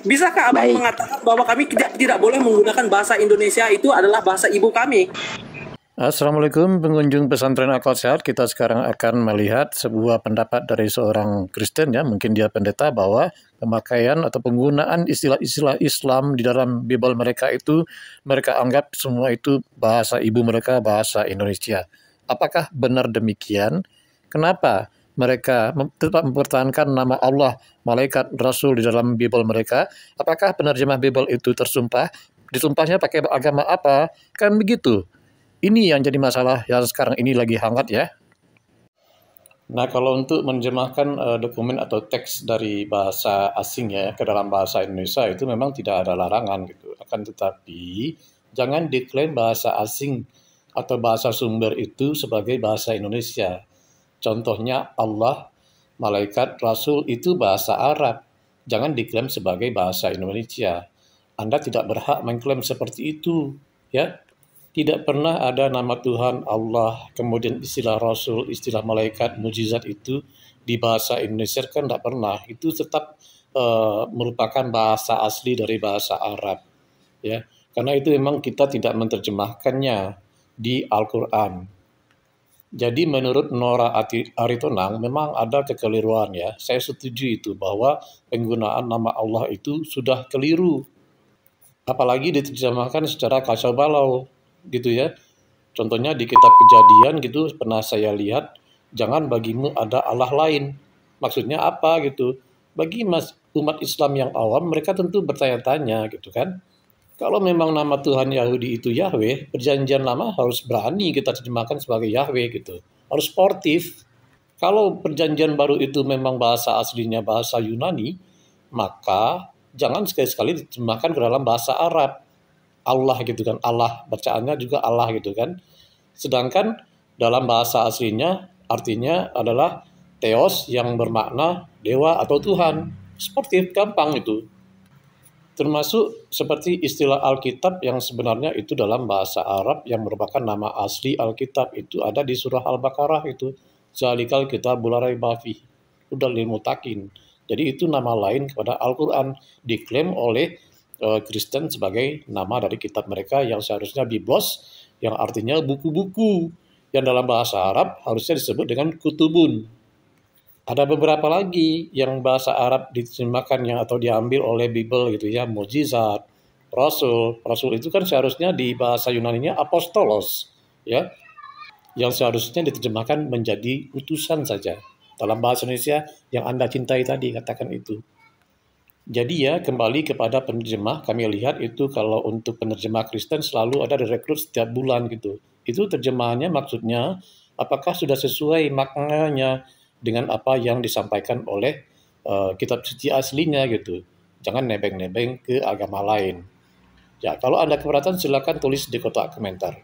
Bisakah Abang Baik. mengatakan bahwa kami tidak boleh menggunakan bahasa Indonesia, itu adalah bahasa ibu kami? Assalamualaikum pengunjung pesantren Akal Sehat. Kita sekarang akan melihat sebuah pendapat dari seorang Kristen, ya, mungkin dia pendeta, bahwa pemakaian atau penggunaan istilah-istilah Islam di dalam Bible mereka itu mereka anggap semua itu bahasa ibu mereka, bahasa Indonesia. Apakah benar demikian? Kenapa mereka tetap mempertahankan nama Allah, malaikat, rasul di dalam Bible mereka? Apakah penerjemah Bible itu tersumpah? Disumpahnya pakai agama apa? Kan begitu. Ini yang jadi masalah yang sekarang ini lagi hangat, ya. Nah, kalau untuk menerjemahkan dokumen atau teks dari bahasa asing, ya, ke dalam bahasa Indonesia itu memang tidak ada larangan gitu. Akan tetapi jangan diklaim bahasa asing atau bahasa sumber itu sebagai bahasa Indonesia. Contohnya Allah, malaikat, rasul itu bahasa Arab. Jangan diklaim sebagai bahasa Indonesia. Anda tidak berhak mengklaim seperti itu, ya. Tidak pernah ada nama Tuhan, Allah, kemudian istilah Rasul, istilah malaikat, mujizat itu di bahasa Indonesia kan tidak pernah. Itu tetap merupakan bahasa asli dari bahasa Arab, ya. Karena itu memang kita tidak menerjemahkannya di Al-Quran. Jadi menurut Nora Aritonang memang ada kekeliruan, ya. Saya setuju itu bahwa penggunaan nama Allah itu sudah keliru. Apalagi diterjemahkan secara kacau balau gitu, ya. Contohnya di kitab Kejadian gitu pernah saya lihat, jangan bagimu ada Allah lain. Maksudnya apa gitu? Bagi umat Islam yang awam mereka tentu bertanya-tanya gitu kan. Kalau memang nama Tuhan Yahudi itu Yahweh, perjanjian lama harus berani kita terjemahkan sebagai Yahweh gitu. Harus sportif. Kalau perjanjian baru itu memang bahasa aslinya bahasa Yunani, maka jangan sekali-sekali diterjemahkan ke dalam bahasa Arab. Allah gitu kan, Allah, bacaannya juga Allah gitu kan. Sedangkan dalam bahasa aslinya artinya adalah Theos yang bermakna dewa atau Tuhan. Sportif, gampang itu. Termasuk seperti istilah Alkitab yang sebenarnya itu dalam bahasa Arab yang merupakan nama asli Alkitab itu ada di surah Al-Baqarah itu. Zalikal kitabul la raiba fihi hudal lil muttaqin. Jadi itu nama lain kepada Al-Quran, diklaim oleh Kristen sebagai nama dari kitab mereka yang seharusnya Biblos, yang artinya buku-buku, yang dalam bahasa Arab harusnya disebut dengan kutubun. Ada beberapa lagi yang bahasa Arab diterjemahkan yang atau diambil oleh Bible gitu, ya, mukjizat, rasul. Rasul itu kan seharusnya di bahasa Yunaninya apostolos, ya, yang seharusnya diterjemahkan menjadi utusan saja. Dalam bahasa Indonesia yang Anda cintai tadi katakan itu. Jadi ya kembali kepada penerjemah, kami lihat itu kalau untuk penerjemah Kristen selalu ada direkrut setiap bulan gitu. Itu terjemahannya maksudnya apakah sudah sesuai maknanya dengan apa yang disampaikan oleh kitab suci aslinya gitu. Jangan nebeng-nebeng ke agama lain. Ya, kalau Anda keberatan silakan tulis di kotak komentar.